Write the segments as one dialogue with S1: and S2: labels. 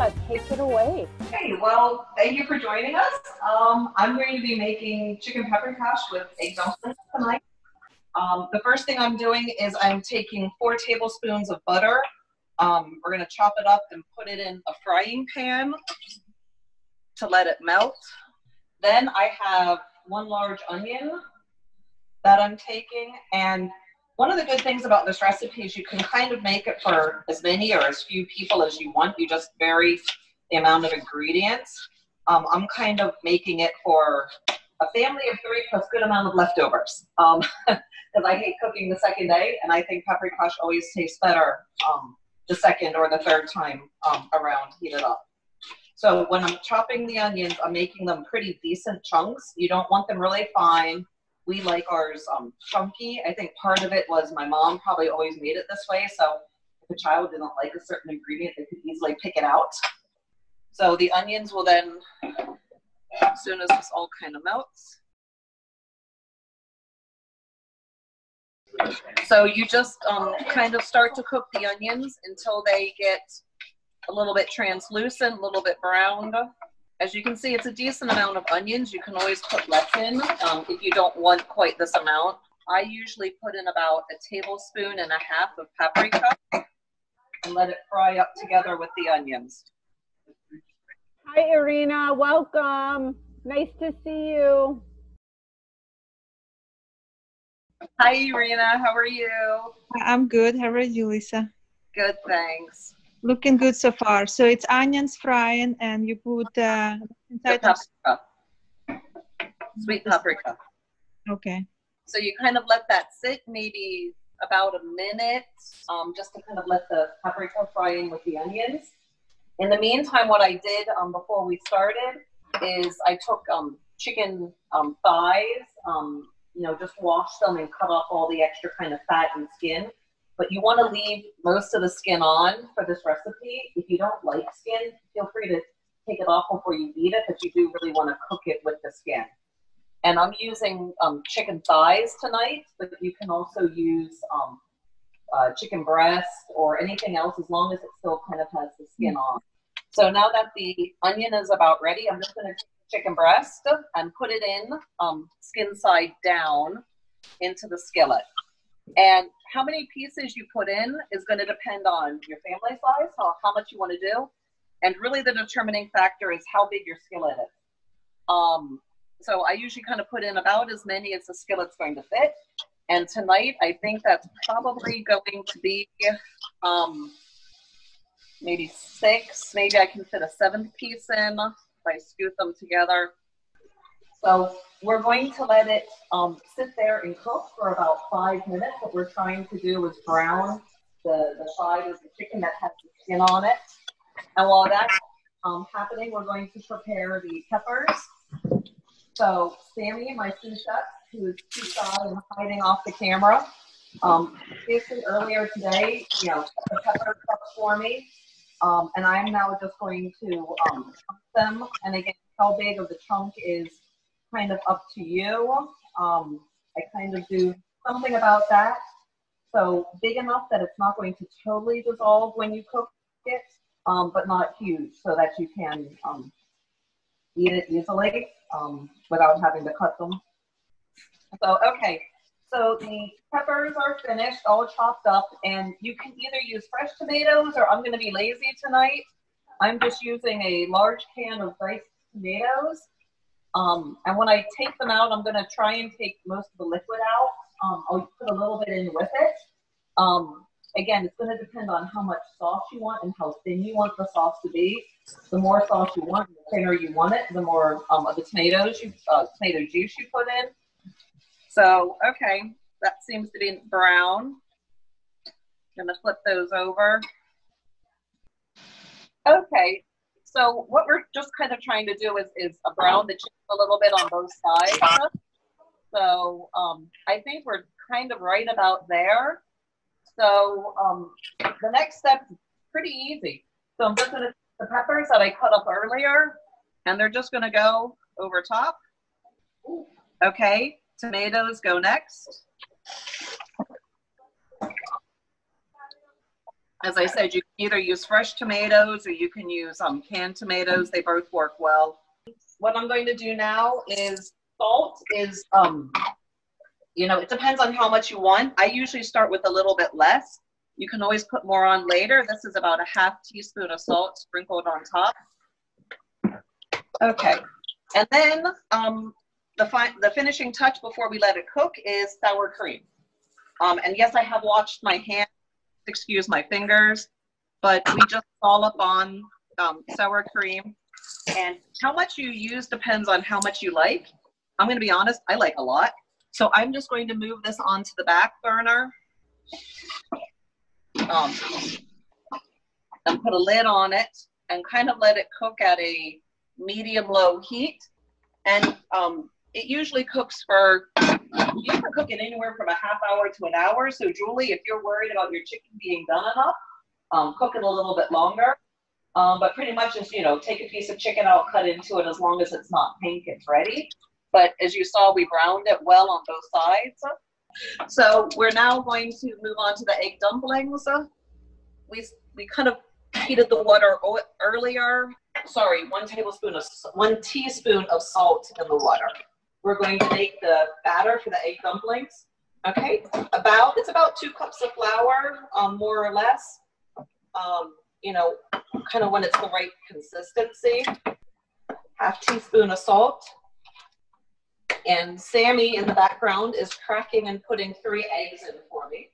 S1: Elisa, take it away.
S2: Hey, well, thank you for joining us. I'm going to be making chicken paprikash with egg dumplings tonight. The first thing I'm doing is I'm taking 4 tablespoons of butter. We're going to chop it up and put it in a frying pan to let it melt. Then I have 1 large onion that I'm taking, and one of the good things about this recipe is you can kind of make it for as many or as few people as you want. You just vary the amount of ingredients. I'm kind of making it for a family of 3 plus good amount of leftovers, because I hate cooking the second day, and I think paprikash always tastes better the second or the third time around, heat it up. So when I'm chopping the onions, I'm making them pretty decent chunks. You don't want them really fine. We like ours chunky. I think part of it was my mom probably always made it this way, so if a child didn't like a certain ingredient, they could easily pick it out. So the onions will then, as soon as this all kind of melts. So you just kind of start to cook the onions until they get a little bit translucent, a little bit browned. As you can see, it's a decent amount of onions. You can always put less in if you don't want quite this amount. I usually put in about 1.5 tablespoons of paprika and let it fry up together with the onions.
S1: Hi, Irina. Welcome. Nice to see you.
S2: Hi, Irina. How are you?
S3: I'm good. How are you, Lisa?
S2: Good, thanks.
S3: Looking good so far. So it's onions frying, and you put
S2: paprika. Sweet paprika.
S3: Okay.
S2: So you kind of let that sit maybe about a minute, just to kind of let the paprika fry in with the onions. In the meantime, what I did before we started is I took chicken thighs, just washed them and cut off all the extra kind of fat and skin. But you want to leave most of the skin on for this recipe. If you don't like skin, feel free to take it off before you eat it, but you do really want to cook it with the skin. And I'm using chicken thighs tonight, but you can also use chicken breast or anything else as long as it still kind of has the skin on. So now that the onion is about ready, I'm just going to take the chicken breast and put it in skin side down into the skillet. And how many pieces you put in is going to depend on your family size, how much you want to do. And really the determining factor is how big your skillet is. So I usually kind of put in about as many as the skillet's going to fit. And tonight, I think that's probably going to be maybe 6. Maybe I can fit a 7th piece in if I scoot them together. So we're going to let it sit there and cook for about 5 minutes. What we're trying to do is brown the side of the chicken that has the skin on it. And while that's happening, we're going to prepare the peppers. So Sammy, my sous chef, who is too shy and hiding off the camera, basically earlier today, the peppers up for me. And I'm now just going to chunk them. And again, how big of the chunk is kind of up to you. I kind of do something about that. So big enough that it's not going to totally dissolve when you cook it, but not huge so that you can eat it easily without having to cut them. So, okay. So the peppers are finished, all chopped up, and you can either use fresh tomatoes or I'm going to be lazy tonight. I'm just using a large can of diced tomatoes. And when I take them out, I'm going to try and take most of the liquid out. I'll put a little bit in with it. Again, it's going to depend on how much sauce you want and how thin you want the sauce to be. The more sauce you want, the thinner you want it, the more of the tomato juice you put in. So, okay, that seems to be brown. I'm going to flip those over. Okay, so what we're just kind of trying to do is brown the chicken a little bit on both sides. So I think we're kind of right about there. So the next step is pretty easy. So I'm just going to take the peppers that I cut up earlier, and they're just going to go over top. Okay, tomatoes go next. As I said, you can either use fresh tomatoes or you can use canned tomatoes. They both work well. What I'm going to do now is salt is, you know, it depends on how much you want. I usually start with a little bit less. You can always put more on later. This is about a ½ teaspoon of salt sprinkled on top. Okay. And then the finishing touch before we let it cook is sour cream. And yes, I have washed my hands. Excuse my fingers, but we just dollop on sour cream, and how much you use depends on how much you like. I'm going to be honest, I like a lot, so I'm just going to move this onto the back burner and put a lid on it and kind of let it cook at a medium-low heat. And it usually cooks for, you can cook it anywhere from a ½ hour to an hour. So Julie, if you're worried about your chicken being done enough, cook it a little bit longer. But pretty much just, you know, take a piece of chicken out, cut into it. As long as it's not pink, it's ready. But as you saw, we browned it well on both sides. So we're now going to move on to the egg dumplings. We kind of heated the water earlier. Sorry, 1 teaspoon of salt in the water. We're going to make the batter for the egg dumplings. Okay, it's about 2 cups of flour, more or less. You know, kind of when it's the right consistency. ½ teaspoon of salt. And Sammy in the background is cracking and putting 3 eggs in for me.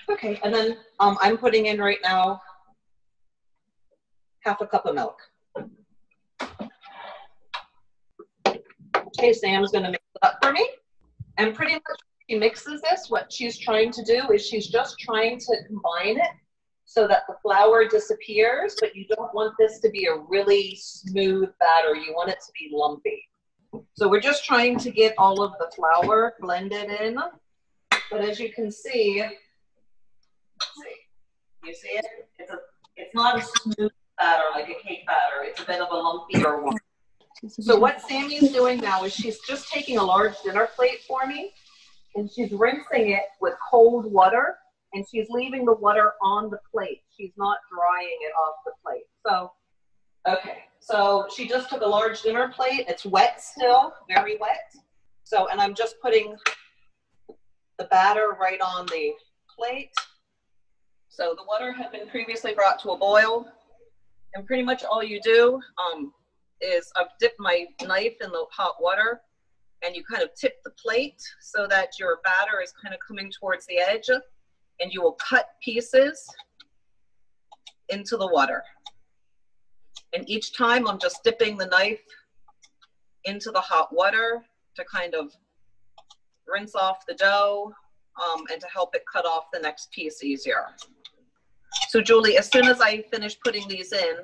S2: Okay, and then I'm putting in right now ½ cup of milk. Okay, Sam's going to mix it up for me. And pretty much when she mixes this, what she's trying to do is she's just trying to combine it so that the flour disappears, but you don't want this to be a really smooth batter. You want it to be lumpy. So we're just trying to get all of the flour blended in. But as you can see, you see it? It's not a smooth batter like a cake batter. It's a bit of a lumpier one. So what Sammy's doing now is she's just taking a large dinner plate for me, and she's rinsing it with cold water, and she's leaving the water on the plate. She's not drying it off the plate. So, okay. So she just took a large dinner plate. It's wet still, very wet. So, and I'm just putting the batter right on the plate. So the water had been previously brought to a boil, and pretty much all you do is I've dipped my knife in the hot water, and you kind of tip the plate so that your batter is kind of coming towards the edge, and you will cut pieces into the water. And each time I'm just dipping the knife into the hot water to kind of rinse off the dough and to help it cut off the next piece easier. So Julie, as soon as I finish putting these in,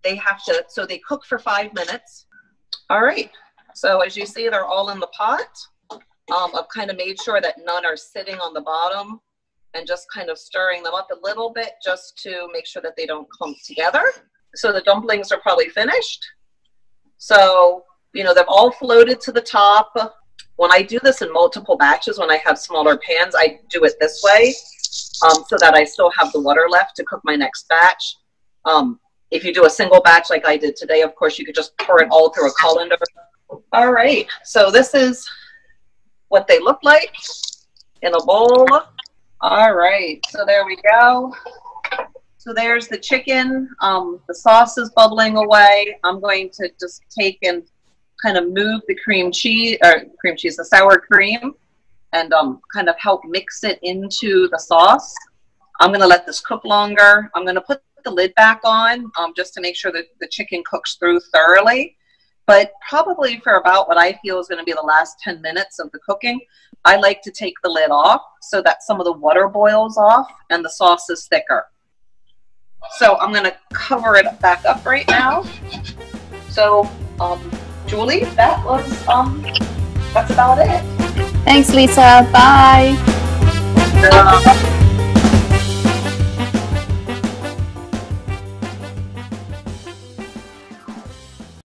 S2: they cook for 5 minutes. All right, so as you see, they're all in the pot. I've kind of made sure that none are sitting on the bottom and just kind of stirring them up a little bit just to make sure that they don't clump together. So the dumplings are probably finished. So, you know, they've all floated to the top. When I do this in multiple batches, when I have smaller pans, I do it this way so that I still have the water left to cook my next batch. If you do a single batch like I did today, of course, you could just pour it all through a colander. All right, so this is what they look like in a bowl. All right, so there we go. So there's the chicken. The sauce is bubbling away. I'm going to just take and kind of move the the sour cream, and kind of help mix it into the sauce. I'm going to let this cook longer. I'm going to put the lid back on just to make sure that the chicken cooks through thoroughly. But probably for about what I feel is going to be the last 10 minutes of the cooking, I like to take the lid off so that some of the water boils off and the sauce is thicker. So I'm going to cover it back up right now. So, Julie, that's about it.
S3: Thanks, Lisa. Bye.